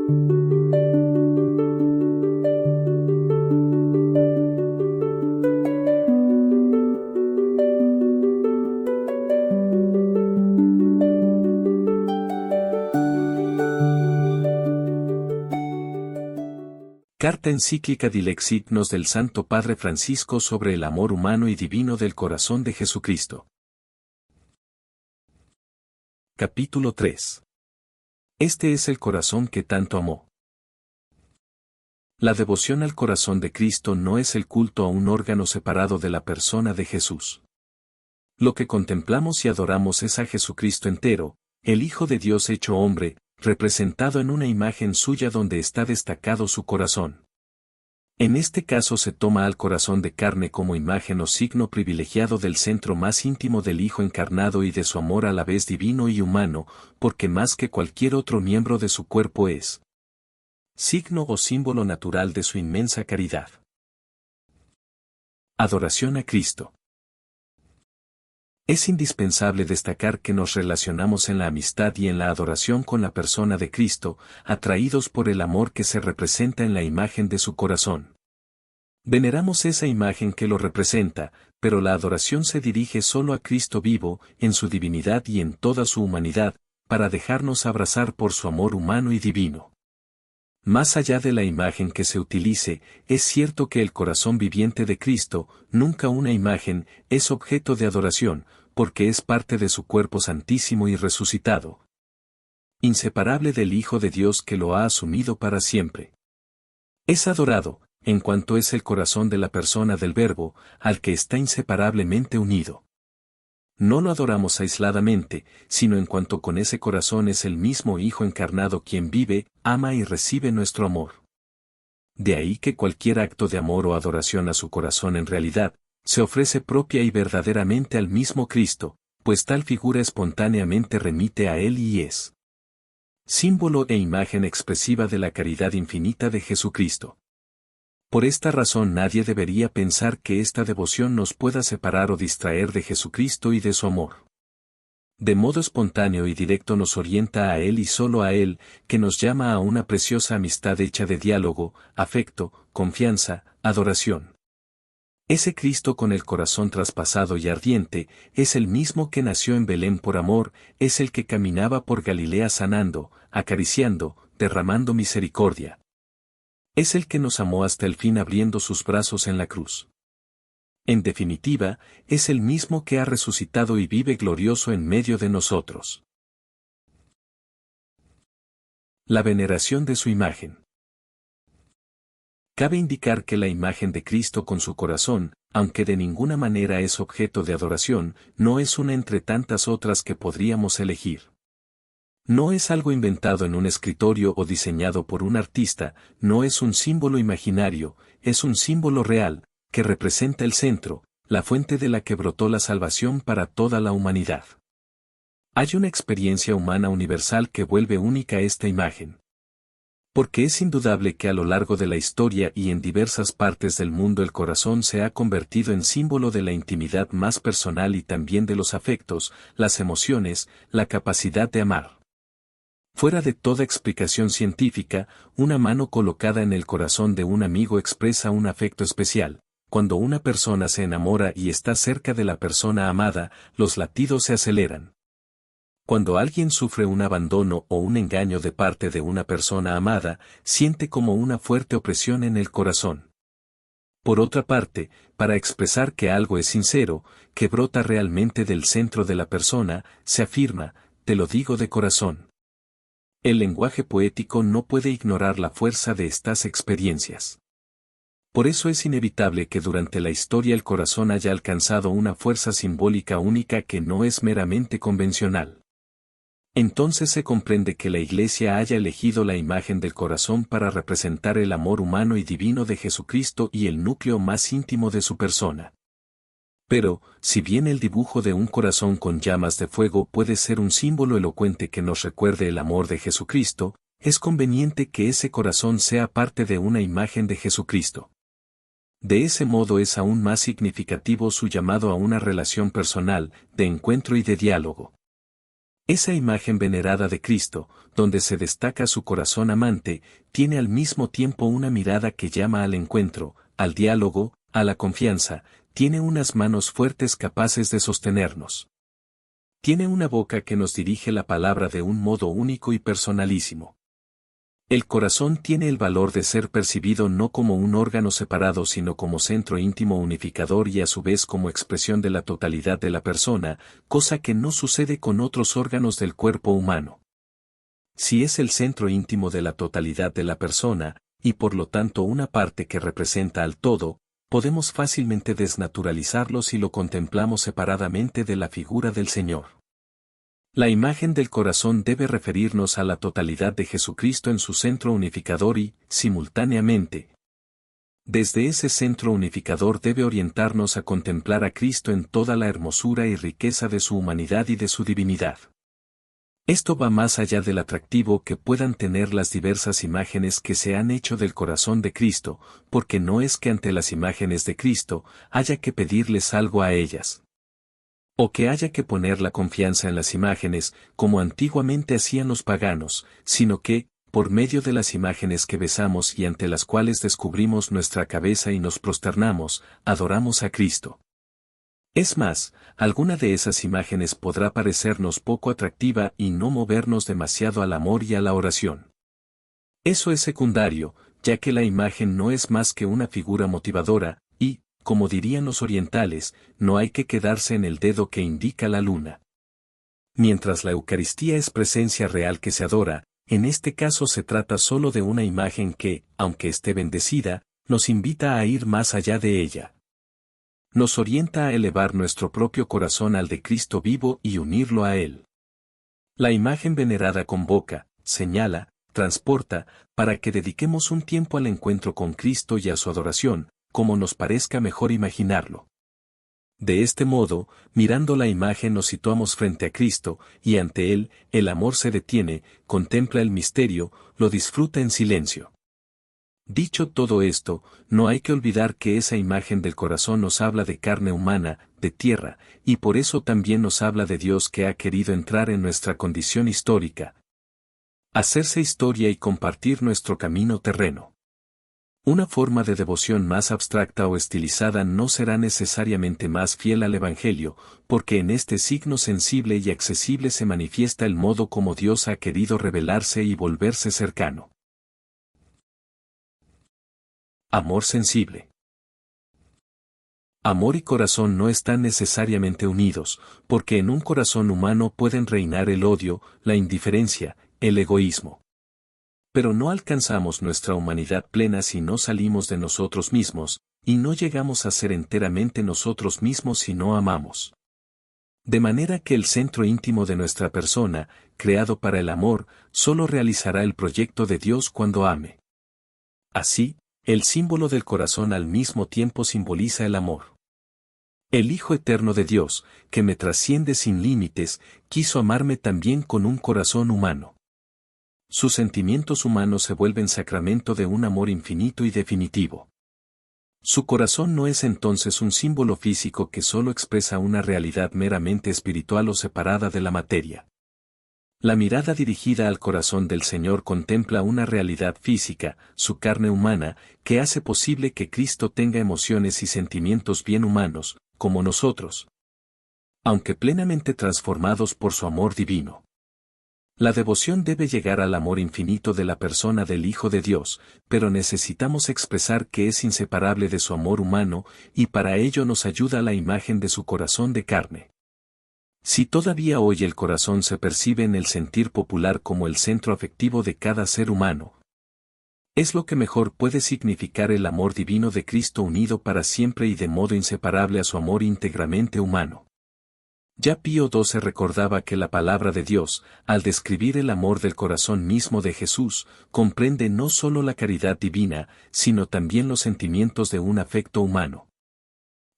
Carta encíclica Dilexit-nos del Santo Padre Francisco sobre el amor humano y divino del corazón de Jesucristo. Capítulo 3. Este es el corazón que tanto amó. La devoción al corazón de Cristo no es el culto a un órgano separado de la persona de Jesús. Lo que contemplamos y adoramos es a Jesucristo entero, el Hijo de Dios hecho hombre, representado en una imagen suya donde está destacado su corazón. En este caso se toma al corazón de carne como imagen o signo privilegiado del centro más íntimo del Hijo encarnado y de su amor a la vez divino y humano, porque más que cualquier otro miembro de su cuerpo es signo o símbolo natural de su inmensa caridad. Adoración a Cristo. Es indispensable destacar que nos relacionamos en la amistad y en la adoración con la persona de Cristo, atraídos por el amor que se representa en la imagen de su corazón. Veneramos esa imagen que lo representa, pero la adoración se dirige solo a Cristo vivo, en su divinidad y en toda su humanidad, para dejarnos abrazar por su amor humano y divino. Más allá de la imagen que se utilice, es cierto que el corazón viviente de Cristo, nunca una imagen, es objeto de adoración, porque es parte de su cuerpo santísimo y resucitado, inseparable del Hijo de Dios que lo ha asumido para siempre. Es adorado, en cuanto es el corazón de la persona del Verbo, al que está inseparablemente unido. No lo adoramos aisladamente, sino en cuanto con ese corazón es el mismo Hijo encarnado quien vive, ama y recibe nuestro amor. De ahí que cualquier acto de amor o adoración a su corazón en realidad, se ofrece propia y verdaderamente al mismo Cristo, pues tal figura espontáneamente remite a Él y es símbolo e imagen expresiva de la caridad infinita de Jesucristo. Por esta razón nadie debería pensar que esta devoción nos pueda separar o distraer de Jesucristo y de su amor. De modo espontáneo y directo nos orienta a Él y solo a Él, que nos llama a una preciosa amistad hecha de diálogo, afecto, confianza, adoración. Ese Cristo con el corazón traspasado y ardiente, es el mismo que nació en Belén por amor, es el que caminaba por Galilea sanando, acariciando, derramando misericordia. Es el que nos amó hasta el fin abriendo sus brazos en la cruz. En definitiva, es el mismo que ha resucitado y vive glorioso en medio de nosotros. La veneración de su imagen. Cabe indicar que la imagen de Cristo con su corazón, aunque de ninguna manera es objeto de adoración, no es una entre tantas otras que podríamos elegir. No es algo inventado en un escritorio o diseñado por un artista, no es un símbolo imaginario, es un símbolo real, que representa el centro, la fuente de la que brotó la salvación para toda la humanidad. Hay una experiencia humana universal que vuelve única esta imagen. Porque es indudable que a lo largo de la historia y en diversas partes del mundo el corazón se ha convertido en símbolo de la intimidad más personal y también de los afectos, las emociones, la capacidad de amar. Fuera de toda explicación científica, una mano colocada en el corazón de un amigo expresa un afecto especial. Cuando una persona se enamora y está cerca de la persona amada, los latidos se aceleran. Cuando alguien sufre un abandono o un engaño de parte de una persona amada, siente como una fuerte opresión en el corazón. Por otra parte, para expresar que algo es sincero, que brota realmente del centro de la persona, se afirma, te lo digo de corazón. El lenguaje poético no puede ignorar la fuerza de estas experiencias. Por eso es inevitable que durante la historia el corazón haya alcanzado una fuerza simbólica única que no es meramente convencional. Entonces se comprende que la Iglesia haya elegido la imagen del corazón para representar el amor humano y divino de Jesucristo y el núcleo más íntimo de su persona. Pero, si bien el dibujo de un corazón con llamas de fuego puede ser un símbolo elocuente que nos recuerde el amor de Jesucristo, es conveniente que ese corazón sea parte de una imagen de Jesucristo. De ese modo es aún más significativo su llamado a una relación personal, de encuentro y de diálogo. Esa imagen venerada de Cristo, donde se destaca su corazón amante, tiene al mismo tiempo una mirada que llama al encuentro, al diálogo, a la confianza, tiene unas manos fuertes capaces de sostenernos. Tiene una boca que nos dirige la palabra de un modo único y personalísimo. El corazón tiene el valor de ser percibido no como un órgano separado sino como centro íntimo unificador y a su vez como expresión de la totalidad de la persona, cosa que no sucede con otros órganos del cuerpo humano. Si es el centro íntimo de la totalidad de la persona, y por lo tanto una parte que representa al todo, podemos fácilmente desnaturalizarlo si lo contemplamos separadamente de la figura del Señor. La imagen del corazón debe referirnos a la totalidad de Jesucristo en su centro unificador y, simultáneamente, desde ese centro unificador debe orientarnos a contemplar a Cristo en toda la hermosura y riqueza de su humanidad y de su divinidad. Esto va más allá del atractivo que puedan tener las diversas imágenes que se han hecho del corazón de Cristo, porque no es que ante las imágenes de Cristo haya que pedirles algo a ellas, o que haya que poner la confianza en las imágenes, como antiguamente hacían los paganos, sino que, por medio de las imágenes que besamos y ante las cuales descubrimos nuestra cabeza y nos prosternamos, adoramos a Cristo. Es más, alguna de esas imágenes podrá parecernos poco atractiva y no movernos demasiado al amor y a la oración. Eso es secundario, ya que la imagen no es más que una figura motivadora, y, como dirían los orientales, no hay que quedarse en el dedo que indica la luna. Mientras la Eucaristía es presencia real que se adora, en este caso se trata solo de una imagen que, aunque esté bendecida, nos invita a ir más allá de ella. Nos orienta a elevar nuestro propio corazón al de Cristo vivo y unirlo a Él. La imagen venerada convoca, señala, transporta, para que dediquemos un tiempo al encuentro con Cristo y a su adoración, como nos parezca mejor imaginarlo. De este modo, mirando la imagen nos situamos frente a Cristo, y ante Él, el amor se detiene, contempla el misterio, lo disfruta en silencio. Dicho todo esto, no hay que olvidar que esa imagen del corazón nos habla de carne humana, de tierra, y por eso también nos habla de Dios que ha querido entrar en nuestra condición histórica, hacerse historia y compartir nuestro camino terreno. Una forma de devoción más abstracta o estilizada no será necesariamente más fiel al Evangelio, porque en este signo sensible y accesible se manifiesta el modo como Dios ha querido revelarse y volverse cercano. Amor sensible. Amor y corazón no están necesariamente unidos, porque en un corazón humano pueden reinar el odio, la indiferencia, el egoísmo. Pero no alcanzamos nuestra humanidad plena si no salimos de nosotros mismos, y no llegamos a ser enteramente nosotros mismos si no amamos. De manera que el centro íntimo de nuestra persona, creado para el amor, solo realizará el proyecto de Dios cuando ame. Así, el símbolo del corazón al mismo tiempo simboliza el amor. El Hijo Eterno de Dios, que me trasciende sin límites, quiso amarme también con un corazón humano. Sus sentimientos humanos se vuelven sacramento de un amor infinito y definitivo. Su corazón no es entonces un símbolo físico que solo expresa una realidad meramente espiritual o separada de la materia. La mirada dirigida al corazón del Señor contempla una realidad física, su carne humana, que hace posible que Cristo tenga emociones y sentimientos bien humanos, como nosotros, aunque plenamente transformados por su amor divino. La devoción debe llegar al amor infinito de la persona del Hijo de Dios, pero necesitamos expresar que es inseparable de su amor humano, y para ello nos ayuda la imagen de su corazón de carne. Si todavía hoy el corazón se percibe en el sentir popular como el centro afectivo de cada ser humano, es lo que mejor puede significar el amor divino de Cristo unido para siempre y de modo inseparable a su amor íntegramente humano. Ya Pío XII recordaba que la palabra de Dios, al describir el amor del corazón mismo de Jesús, comprende no solo la caridad divina, sino también los sentimientos de un afecto humano.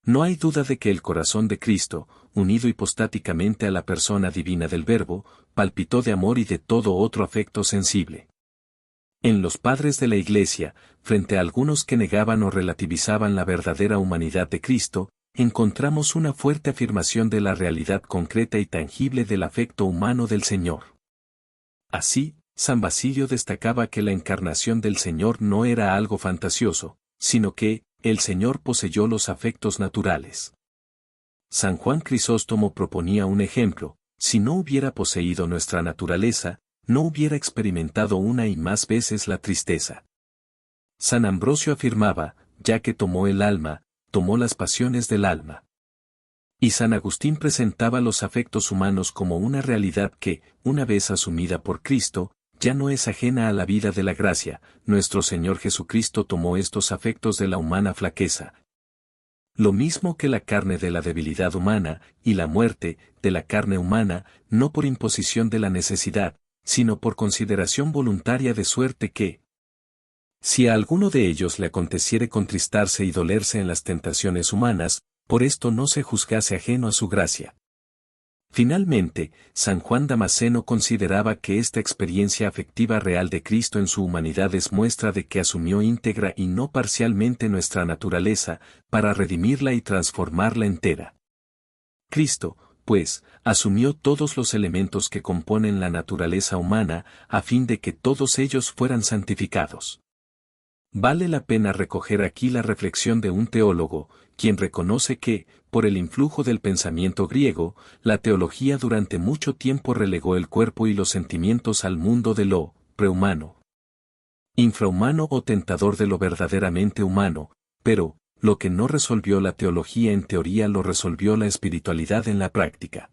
No hay duda de que el corazón de Cristo, unido hipostáticamente a la persona divina del Verbo, palpitó de amor y de todo otro afecto sensible. En los padres de la Iglesia, frente a algunos que negaban o relativizaban la verdadera humanidad de Cristo, encontramos una fuerte afirmación de la realidad concreta y tangible del afecto humano del Señor. Así, San Basilio destacaba que la encarnación del Señor no era algo fantasioso, sino que, el Señor poseyó los afectos naturales. San Juan Crisóstomo proponía un ejemplo: si no hubiera poseído nuestra naturaleza, no hubiera experimentado una y más veces la tristeza. San Ambrosio afirmaba, ya que tomó el alma, tomó las pasiones del alma. Y San Agustín presentaba los afectos humanos como una realidad que, una vez asumida por Cristo, ya no es ajena a la vida de la gracia. Nuestro Señor Jesucristo tomó estos afectos de la humana flaqueza. Lo mismo que la carne de la debilidad humana, y la muerte, de la carne humana, no por imposición de la necesidad, sino por consideración voluntaria, de suerte que, si a alguno de ellos le aconteciere contristarse y dolerse en las tentaciones humanas, por esto no se juzgase ajeno a su gracia. Finalmente, San Juan Damasceno consideraba que esta experiencia afectiva real de Cristo en su humanidad es muestra de que asumió íntegra y no parcialmente nuestra naturaleza, para redimirla y transformarla entera. Cristo, pues, asumió todos los elementos que componen la naturaleza humana, a fin de que todos ellos fueran santificados. Vale la pena recoger aquí la reflexión de un teólogo, quien reconoce que, por el influjo del pensamiento griego, la teología durante mucho tiempo relegó el cuerpo y los sentimientos al mundo de lo prehumano, infrahumano o tentador de lo verdaderamente humano, pero, lo que no resolvió la teología en teoría lo resolvió la espiritualidad en la práctica.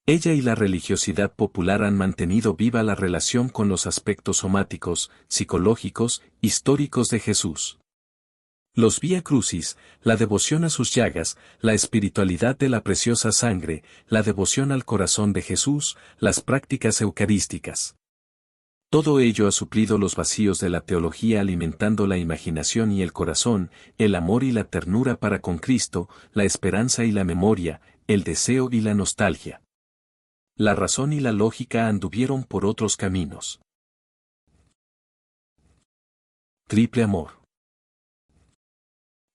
Ella y la religiosidad popular han mantenido viva la relación con los aspectos somáticos, psicológicos, históricos de Jesús. Los Vía Crucis, la devoción a sus llagas, la espiritualidad de la preciosa sangre, la devoción al corazón de Jesús, las prácticas eucarísticas. Todo ello ha suplido los vacíos de la teología, alimentando la imaginación y el corazón, el amor y la ternura para con Cristo, la esperanza y la memoria, el deseo y la nostalgia. La razón y la lógica anduvieron por otros caminos. Triple amor.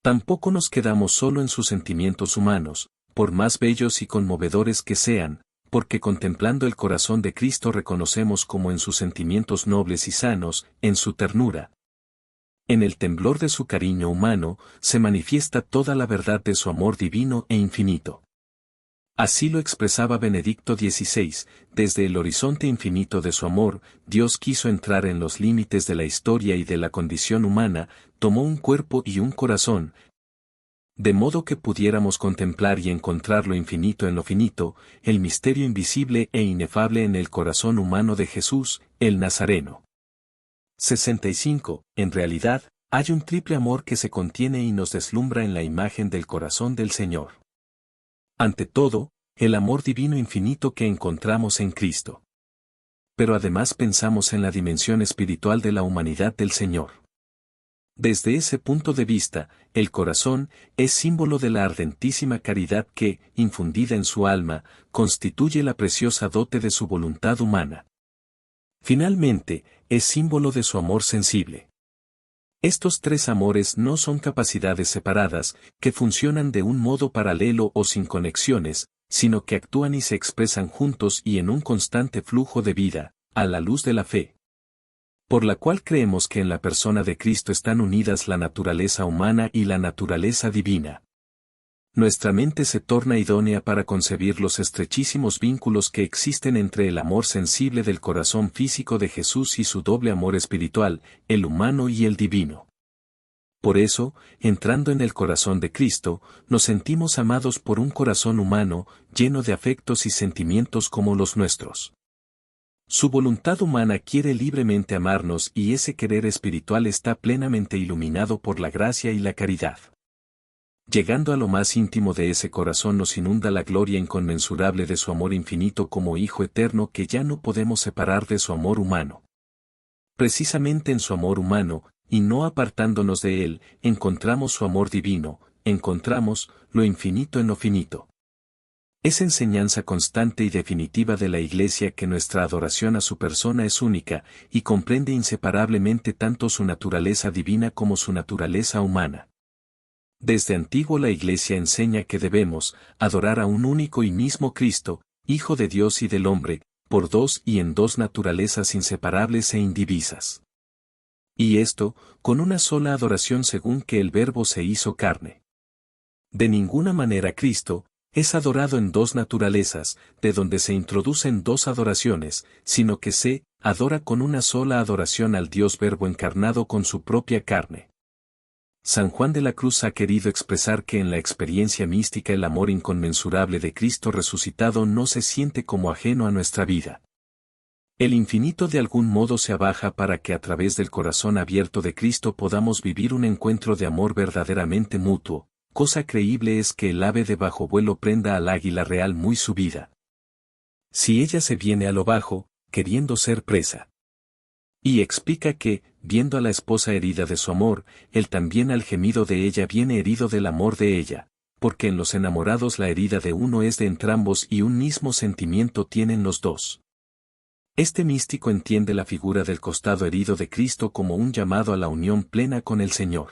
Tampoco nos quedamos solo en sus sentimientos humanos, por más bellos y conmovedores que sean, porque contemplando el corazón de Cristo reconocemos como en sus sentimientos nobles y sanos, en su ternura, en el temblor de su cariño humano, se manifiesta toda la verdad de su amor divino e infinito. Así lo expresaba Benedicto XVI, desde el horizonte infinito de su amor, Dios quiso entrar en los límites de la historia y de la condición humana, tomó un cuerpo y un corazón, de modo que pudiéramos contemplar y encontrar lo infinito en lo finito, el misterio invisible e inefable en el corazón humano de Jesús, el Nazareno. 65. En realidad, hay un triple amor que se contiene y nos deslumbra en la imagen del corazón del Señor. Ante todo, el amor divino infinito que encontramos en Cristo. Pero además pensamos en la dimensión espiritual de la humanidad del Señor. Desde ese punto de vista, el corazón es símbolo de la ardentísima caridad que, infundida en su alma, constituye la preciosa dote de su voluntad humana. Finalmente, es símbolo de su amor sensible. Estos tres amores no son capacidades separadas, que funcionan de un modo paralelo o sin conexiones, sino que actúan y se expresan juntos y en un constante flujo de vida, a la luz de la fe, por la cual creemos que en la persona de Cristo están unidas la naturaleza humana y la naturaleza divina. Nuestra mente se torna idónea para concebir los estrechísimos vínculos que existen entre el amor sensible del corazón físico de Jesús y su doble amor espiritual, el humano y el divino. Por eso, entrando en el corazón de Cristo, nos sentimos amados por un corazón humano, lleno de afectos y sentimientos como los nuestros. Su voluntad humana quiere libremente amarnos y ese querer espiritual está plenamente iluminado por la gracia y la caridad. Llegando a lo más íntimo de ese corazón nos inunda la gloria inconmensurable de su amor infinito como Hijo eterno que ya no podemos separar de su amor humano. Precisamente en su amor humano, y no apartándonos de él, encontramos su amor divino, encontramos lo infinito en lo finito. Es enseñanza constante y definitiva de la Iglesia que nuestra adoración a su persona es única, y comprende inseparablemente tanto su naturaleza divina como su naturaleza humana. Desde antiguo la Iglesia enseña que debemos adorar a un único y mismo Cristo, Hijo de Dios y del hombre, por dos y en dos naturalezas inseparables e indivisas. Y esto, con una sola adoración según que el Verbo se hizo carne. De ninguna manera Cristo es adorado en dos naturalezas, de donde se introducen dos adoraciones, sino que se adora con una sola adoración al Dios Verbo encarnado con su propia carne. San Juan de la Cruz ha querido expresar que en la experiencia mística el amor inconmensurable de Cristo resucitado no se siente como ajeno a nuestra vida. El infinito de algún modo se abaja para que a través del corazón abierto de Cristo podamos vivir un encuentro de amor verdaderamente mutuo. Cosa creíble es que el ave de bajo vuelo prenda al águila real muy subida. Si ella se viene a lo bajo, queriendo ser presa. Y explica que, viendo a la esposa herida de su amor, él también al gemido de ella viene herido del amor de ella, porque en los enamorados la herida de uno es de entrambos y un mismo sentimiento tienen los dos. Este místico entiende la figura del costado herido de Cristo como un llamado a la unión plena con el Señor.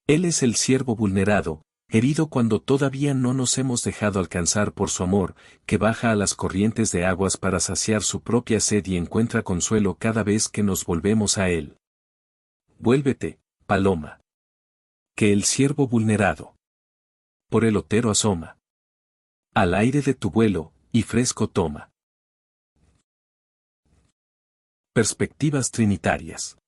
Él es el siervo vulnerado, herido cuando todavía no nos hemos dejado alcanzar por su amor, que baja a las corrientes de aguas para saciar su propia sed y encuentra consuelo cada vez que nos volvemos a él. Vuélvete, paloma. Que el siervo vulnerado por el otero asoma. Al aire de tu vuelo, y fresco toma. Perspectivas trinitarias.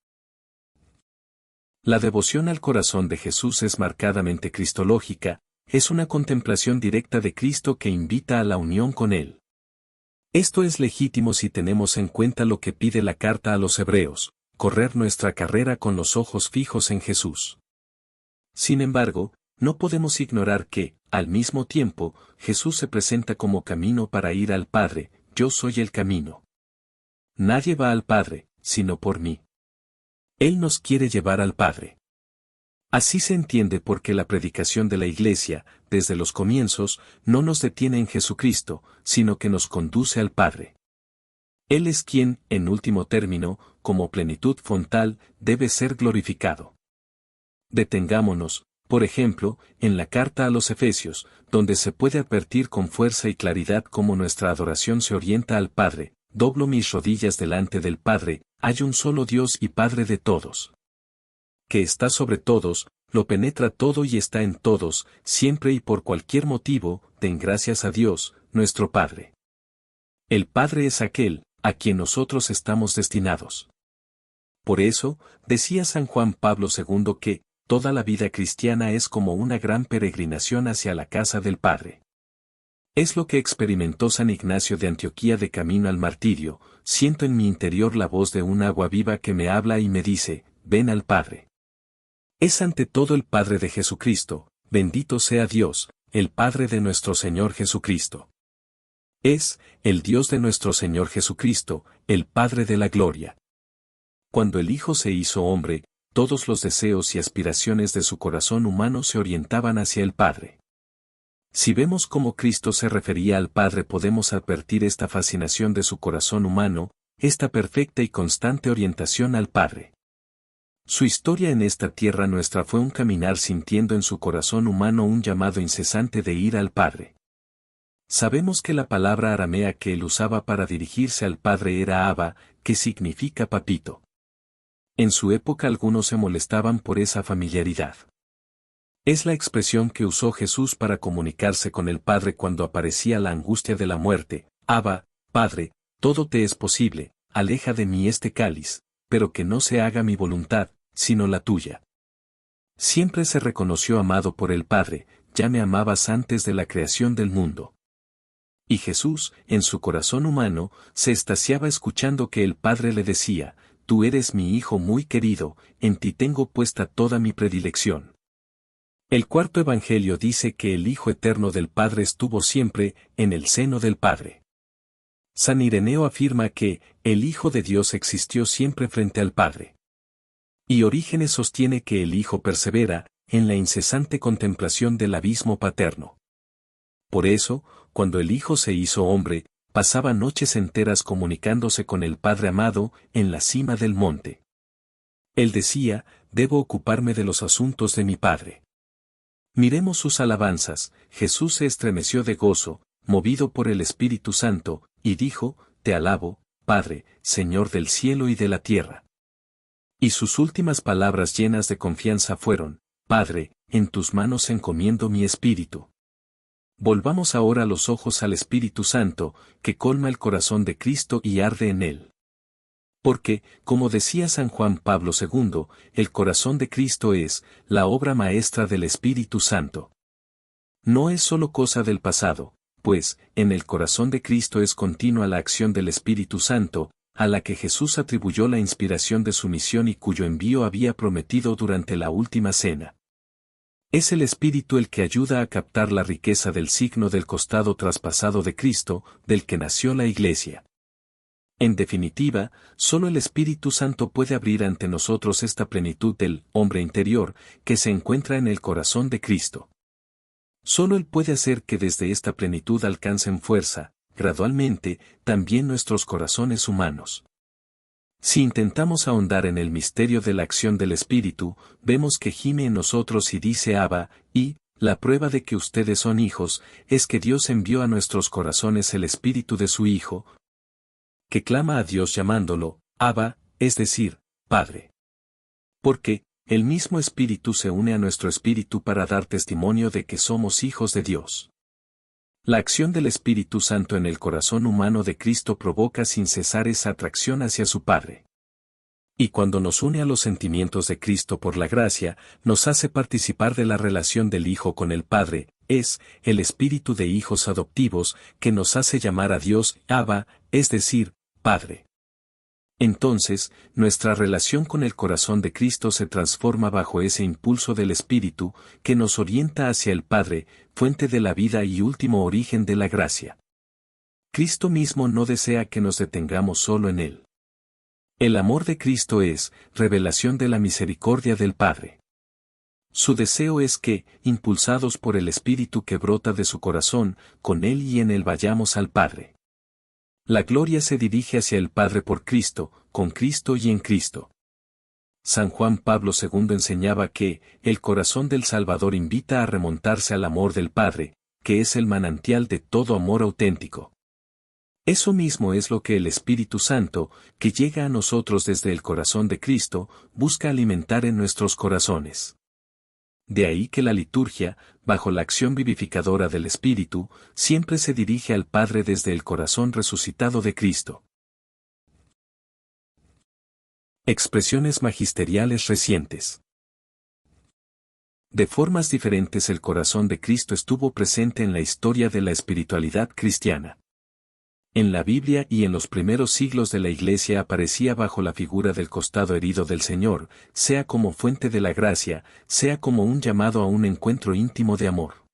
La devoción al corazón de Jesús es marcadamente cristológica, es una contemplación directa de Cristo que invita a la unión con Él. Esto es legítimo si tenemos en cuenta lo que pide la carta a los Hebreos, correr nuestra carrera con los ojos fijos en Jesús. Sin embargo, no podemos ignorar que, al mismo tiempo, Jesús se presenta como camino para ir al Padre, yo soy el camino. Nadie va al Padre, sino por mí. Él nos quiere llevar al Padre. Así se entiende porque la predicación de la Iglesia, desde los comienzos, no nos detiene en Jesucristo, sino que nos conduce al Padre. Él es quien, en último término, como plenitud fontal, debe ser glorificado. Detengámonos, por ejemplo, en la carta a los Efesios, donde se puede advertir con fuerza y claridad cómo nuestra adoración se orienta al Padre. Doblo mis rodillas delante del Padre, hay un solo Dios y Padre de todos. Que está sobre todos, lo penetra todo y está en todos, siempre y por cualquier motivo, den gracias a Dios, nuestro Padre. El Padre es aquel, a quien nosotros estamos destinados. Por eso, decía San Juan Pablo II que, toda la vida cristiana es como una gran peregrinación hacia la casa del Padre. Es lo que experimentó San Ignacio de Antioquía de camino al martirio, siento en mi interior la voz de un agua viva que me habla y me dice, ven al Padre. Es ante todo el Padre de Jesucristo, bendito sea Dios, el Padre de nuestro Señor Jesucristo. Es, el Dios de nuestro Señor Jesucristo, el Padre de la gloria. Cuando el Hijo se hizo hombre, todos los deseos y aspiraciones de su corazón humano se orientaban hacia el Padre. Si vemos cómo Cristo se refería al Padre podemos advertir esta fascinación de su corazón humano, esta perfecta y constante orientación al Padre. Su historia en esta tierra nuestra fue un caminar sintiendo en su corazón humano un llamado incesante de ir al Padre. Sabemos que la palabra aramea que él usaba para dirigirse al Padre era Abba, que significa papito. En su época algunos se molestaban por esa familiaridad. Es la expresión que usó Jesús para comunicarse con el Padre cuando aparecía la angustia de la muerte. Abba, Padre, todo te es posible, aleja de mí este cáliz, pero que no se haga mi voluntad, sino la tuya. Siempre se reconoció amado por el Padre, ya me amabas antes de la creación del mundo. Y Jesús, en su corazón humano, se extasiaba escuchando que el Padre le decía, tú eres mi Hijo muy querido, en ti tengo puesta toda mi predilección. El cuarto Evangelio dice que el Hijo eterno del Padre estuvo siempre en el seno del Padre. San Ireneo afirma que el Hijo de Dios existió siempre frente al Padre. Y Orígenes sostiene que el Hijo persevera en la incesante contemplación del abismo paterno. Por eso, cuando el Hijo se hizo hombre, pasaba noches enteras comunicándose con el Padre amado en la cima del monte. Él decía, debo ocuparme de los asuntos de mi Padre. Miremos sus alabanzas. Jesús se estremeció de gozo, movido por el Espíritu Santo, y dijo, Te alabo, Padre, Señor del cielo y de la tierra. Y sus últimas palabras llenas de confianza fueron, Padre, en tus manos encomiendo mi espíritu. Volvamos ahora los ojos al Espíritu Santo, que colma el corazón de Cristo y arde en él. Porque, como decía San Juan Pablo II, el corazón de Cristo es la obra maestra del Espíritu Santo. No es solo cosa del pasado, pues, en el corazón de Cristo es continua la acción del Espíritu Santo, a la que Jesús atribuyó la inspiración de su misión y cuyo envío había prometido durante la última cena. Es el Espíritu el que ayuda a captar la riqueza del signo del costado traspasado de Cristo, del que nació la Iglesia. En definitiva, solo el Espíritu Santo puede abrir ante nosotros esta plenitud del hombre interior, que se encuentra en el corazón de Cristo. Solo Él puede hacer que desde esta plenitud alcancen fuerza, gradualmente, también nuestros corazones humanos. Si intentamos ahondar en el misterio de la acción del Espíritu, vemos que gime en nosotros y dice Abba, y, la prueba de que ustedes son hijos, es que Dios envió a nuestros corazones el Espíritu de su Hijo, que clama a Dios llamándolo, Abba, es decir, Padre. Porque, el mismo Espíritu se une a nuestro espíritu para dar testimonio de que somos hijos de Dios. La acción del Espíritu Santo en el corazón humano de Cristo provoca sin cesar esa atracción hacia su Padre. Y cuando nos une a los sentimientos de Cristo por la gracia, nos hace participar de la relación del Hijo con el Padre, es el espíritu de hijos adoptivos que nos hace llamar a Dios Abba, es decir, Padre. Entonces, nuestra relación con el corazón de Cristo se transforma bajo ese impulso del Espíritu, que nos orienta hacia el Padre, fuente de la vida y último origen de la gracia. Cristo mismo no desea que nos detengamos solo en Él. El amor de Cristo es revelación de la misericordia del Padre. Su deseo es que, impulsados por el Espíritu que brota de su corazón, con Él y en Él vayamos al Padre. La gloria se dirige hacia el Padre por Cristo, con Cristo y en Cristo. San Juan Pablo II enseñaba que, el corazón del Salvador invita a remontarse al amor del Padre, que es el manantial de todo amor auténtico. Eso mismo es lo que el Espíritu Santo, que llega a nosotros desde el corazón de Cristo, busca alimentar en nuestros corazones. De ahí que la liturgia, bajo la acción vivificadora del Espíritu, siempre se dirige al Padre desde el corazón resucitado de Cristo. Expresiones magisteriales recientes. De formas diferentes el corazón de Cristo estuvo presente en la historia de la espiritualidad cristiana. En la Biblia y en los primeros siglos de la Iglesia aparecía bajo la figura del costado herido del Señor, sea como fuente de la gracia, sea como un llamado a un encuentro íntimo de amor.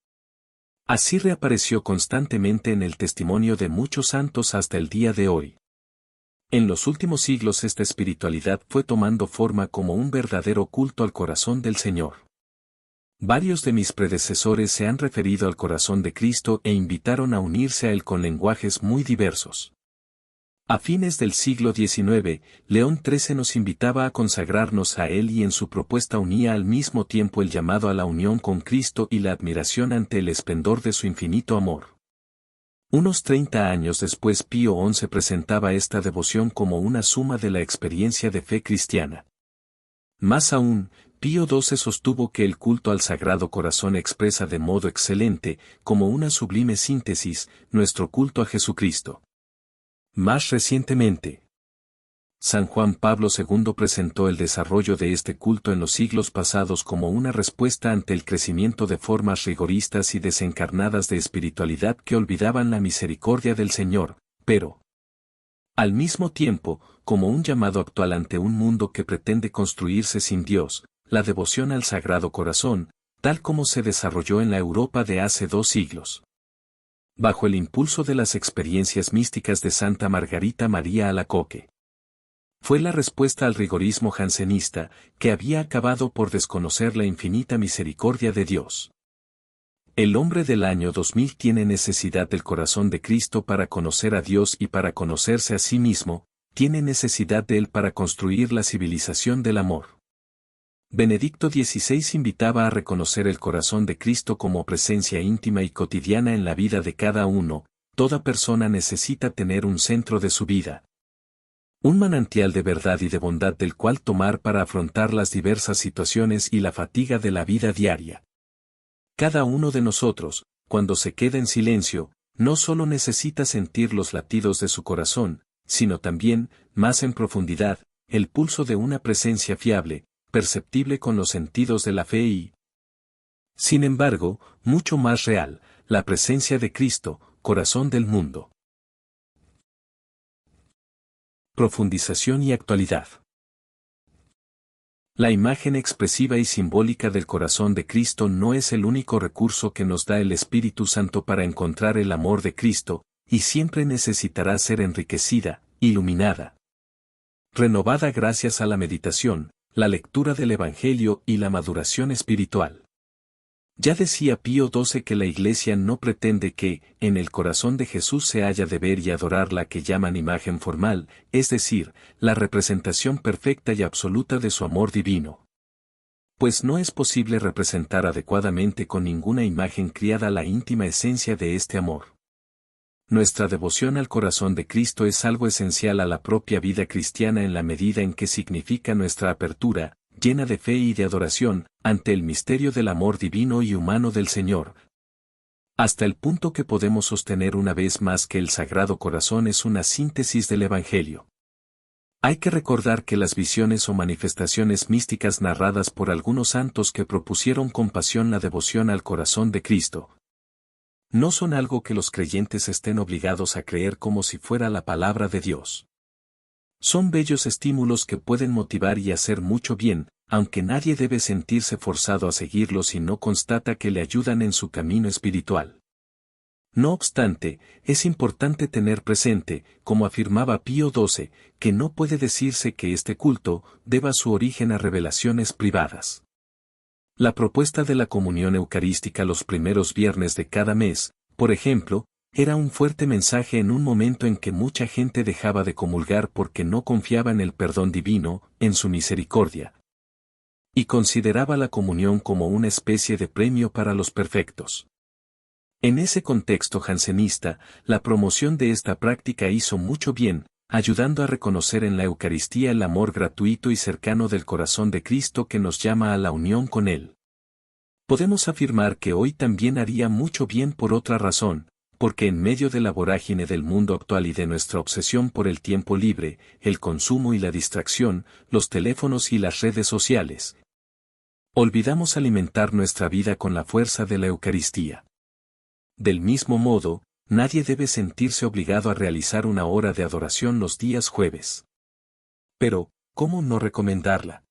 Así reapareció constantemente en el testimonio de muchos santos hasta el día de hoy. En los últimos siglos esta espiritualidad fue tomando forma como un verdadero culto al corazón del Señor. Varios de mis predecesores se han referido al corazón de Cristo e invitaron a unirse a él con lenguajes muy diversos. A fines del siglo XIX, León XIII nos invitaba a consagrarnos a él y en su propuesta unía al mismo tiempo el llamado a la unión con Cristo y la admiración ante el esplendor de su infinito amor. Unos 30 años después Pío XI presentaba esta devoción como una suma de la experiencia de fe cristiana. Más aún, Pío XII sostuvo que el culto al Sagrado Corazón expresa de modo excelente, como una sublime síntesis, nuestro culto a Jesucristo. Más recientemente, San Juan Pablo II presentó el desarrollo de este culto en los siglos pasados como una respuesta ante el crecimiento de formas rigoristas y desencarnadas de espiritualidad que olvidaban la misericordia del Señor, pero, al mismo tiempo, como un llamado actual ante un mundo que pretende construirse sin Dios, la devoción al Sagrado Corazón, tal como se desarrolló en la Europa de hace 2 siglos. Bajo el impulso de las experiencias místicas de Santa Margarita María Alacoque. Fue la respuesta al rigorismo jansenista, que había acabado por desconocer la infinita misericordia de Dios. El hombre del año 2000 tiene necesidad del corazón de Cristo para conocer a Dios y para conocerse a sí mismo, tiene necesidad de él para construir la civilización del amor. Benedicto XVI invitaba a reconocer el corazón de Cristo como presencia íntima y cotidiana en la vida de cada uno. Toda persona necesita tener un centro de su vida, un manantial de verdad y de bondad del cual tomar para afrontar las diversas situaciones y la fatiga de la vida diaria. Cada uno de nosotros, cuando se queda en silencio, no solo necesita sentir los latidos de su corazón, sino también, más en profundidad, el pulso de una presencia fiable, perceptible con los sentidos de la fe y, sin embargo, mucho más real, la presencia de Cristo, corazón del mundo. Profundización y actualidad. La imagen expresiva y simbólica del corazón de Cristo no es el único recurso que nos da el Espíritu Santo para encontrar el amor de Cristo, y siempre necesitará ser enriquecida, iluminada, renovada gracias a la meditación, la lectura del Evangelio y la maduración espiritual. Ya decía Pío XII que la Iglesia no pretende que, en el corazón de Jesús se haya de ver y adorar la que llaman imagen formal, es decir, la representación perfecta y absoluta de su amor divino. Pues no es posible representar adecuadamente con ninguna imagen criada la íntima esencia de este amor. Nuestra devoción al corazón de Cristo es algo esencial a la propia vida cristiana en la medida en que significa nuestra apertura, llena de fe y de adoración, ante el misterio del amor divino y humano del Señor, hasta el punto que podemos sostener una vez más que el Sagrado Corazón es una síntesis del Evangelio. Hay que recordar que las visiones o manifestaciones místicas narradas por algunos santos que propusieron con pasión la devoción al corazón de Cristo, no son algo que los creyentes estén obligados a creer como si fuera la palabra de Dios. Son bellos estímulos que pueden motivar y hacer mucho bien, aunque nadie debe sentirse forzado a seguirlos si no constata que le ayudan en su camino espiritual. No obstante, es importante tener presente, como afirmaba Pío XII, que no puede decirse que este culto deba su origen a revelaciones privadas. La propuesta de la comunión eucarística los primeros viernes de cada mes, por ejemplo, era un fuerte mensaje en un momento en que mucha gente dejaba de comulgar porque no confiaba en el perdón divino, en su misericordia, y consideraba la comunión como una especie de premio para los perfectos. En ese contexto jansenista, la promoción de esta práctica hizo mucho bien, ayudando a reconocer en la Eucaristía el amor gratuito y cercano del corazón de Cristo que nos llama a la unión con Él. Podemos afirmar que hoy también haría mucho bien por otra razón, porque en medio de la vorágine del mundo actual y de nuestra obsesión por el tiempo libre, el consumo y la distracción, los teléfonos y las redes sociales, olvidamos alimentar nuestra vida con la fuerza de la Eucaristía. Del mismo modo, nadie debe sentirse obligado a realizar una hora de adoración los días jueves. Pero, ¿cómo no recomendarla?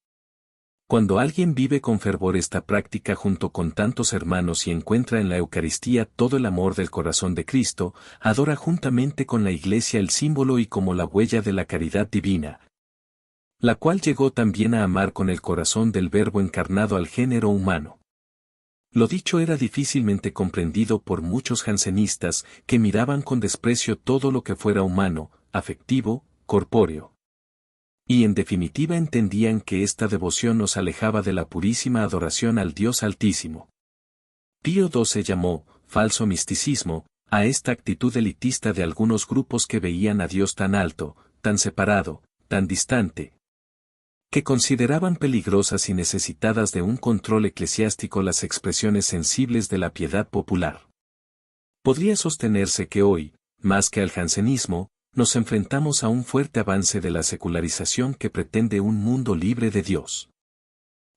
Cuando alguien vive con fervor esta práctica junto con tantos hermanos y encuentra en la Eucaristía todo el amor del corazón de Cristo, adora juntamente con la Iglesia el símbolo y como la huella de la caridad divina, la cual llegó también a amar con el corazón del Verbo encarnado al género humano. Lo dicho era difícilmente comprendido por muchos jansenistas que miraban con desprecio todo lo que fuera humano, afectivo, corpóreo. Y en definitiva entendían que esta devoción nos alejaba de la purísima adoración al Dios Altísimo. Pío XII llamó, falso misticismo, a esta actitud elitista de algunos grupos que veían a Dios tan alto, tan separado, tan distante, que consideraban peligrosas y necesitadas de un control eclesiástico las expresiones sensibles de la piedad popular. Podría sostenerse que hoy, más que al jansenismo, nos enfrentamos a un fuerte avance de la secularización que pretende un mundo libre de Dios.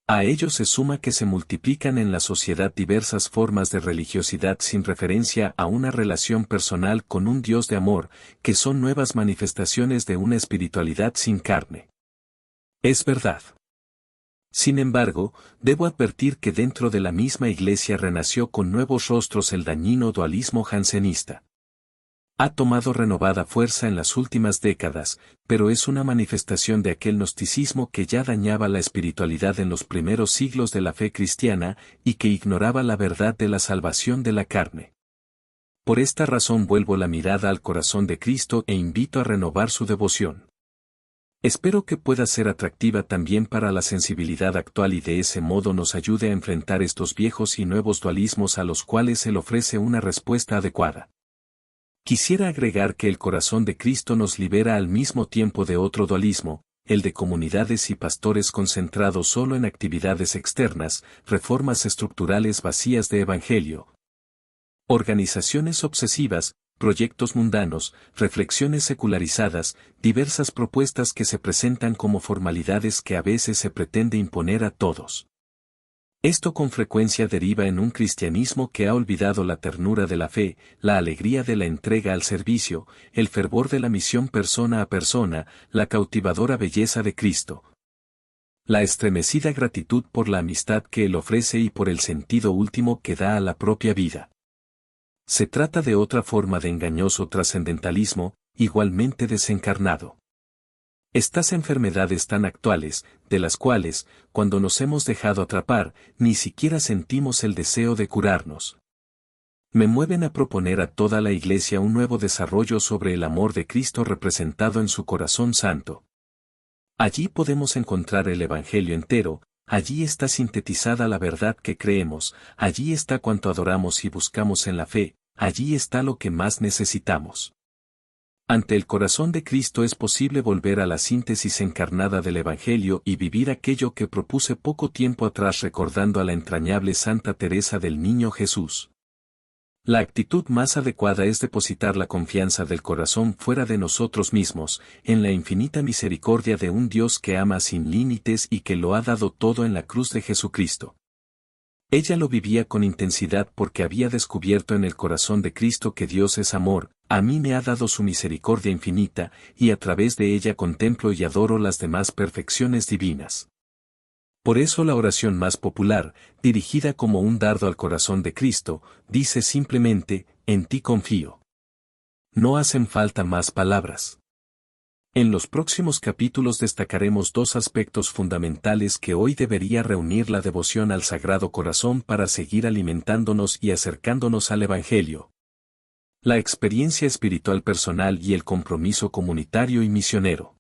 A ello se suma que se multiplican en la sociedad diversas formas de religiosidad sin referencia a una relación personal con un Dios de amor, que son nuevas manifestaciones de una espiritualidad sin carne. Es verdad. Sin embargo, debo advertir que dentro de la misma Iglesia renació con nuevos rostros el dañino dualismo jansenista. Ha tomado renovada fuerza en las últimas décadas, pero es una manifestación de aquel gnosticismo que ya dañaba la espiritualidad en los primeros siglos de la fe cristiana y que ignoraba la verdad de la salvación de la carne. Por esta razón vuelvo la mirada al corazón de Cristo e invito a renovar su devoción. Espero que pueda ser atractiva también para la sensibilidad actual y de ese modo nos ayude a enfrentar estos viejos y nuevos dualismos a los cuales Él ofrece una respuesta adecuada. Quisiera agregar que el corazón de Cristo nos libera al mismo tiempo de otro dualismo, el de comunidades y pastores concentrados solo en actividades externas, reformas estructurales vacías de evangelio, organizaciones obsesivas, proyectos mundanos, reflexiones secularizadas, diversas propuestas que se presentan como formalidades que a veces se pretende imponer a todos. Esto con frecuencia deriva en un cristianismo que ha olvidado la ternura de la fe, la alegría de la entrega al servicio, el fervor de la misión persona a persona, la cautivadora belleza de Cristo, la estremecida gratitud por la amistad que Él ofrece y por el sentido último que da a la propia vida. Se trata de otra forma de engañoso trascendentalismo, igualmente desencarnado. Estas enfermedades tan actuales, de las cuales, cuando nos hemos dejado atrapar, ni siquiera sentimos el deseo de curarnos, me mueven a proponer a toda la Iglesia un nuevo desarrollo sobre el amor de Cristo representado en su corazón santo. Allí podemos encontrar el Evangelio entero, allí está sintetizada la verdad que creemos, allí está cuanto adoramos y buscamos en la fe, allí está lo que más necesitamos. Ante el corazón de Cristo es posible volver a la síntesis encarnada del Evangelio y vivir aquello que propuse poco tiempo atrás recordando a la entrañable Santa Teresa del Niño Jesús. La actitud más adecuada es depositar la confianza del corazón fuera de nosotros mismos, en la infinita misericordia de un Dios que ama sin límites y que lo ha dado todo en la cruz de Jesucristo. Ella lo vivía con intensidad porque había descubierto en el corazón de Cristo que Dios es amor, a mí me ha dado su misericordia infinita, y a través de ella contemplo y adoro las demás perfecciones divinas. Por eso la oración más popular, dirigida como un dardo al corazón de Cristo, dice simplemente, en ti confío. No hacen falta más palabras. En los próximos capítulos destacaremos dos aspectos fundamentales que hoy debería reunir la devoción al Sagrado Corazón para seguir alimentándonos y acercándonos al Evangelio. La experiencia espiritual personal y el compromiso comunitario y misionero.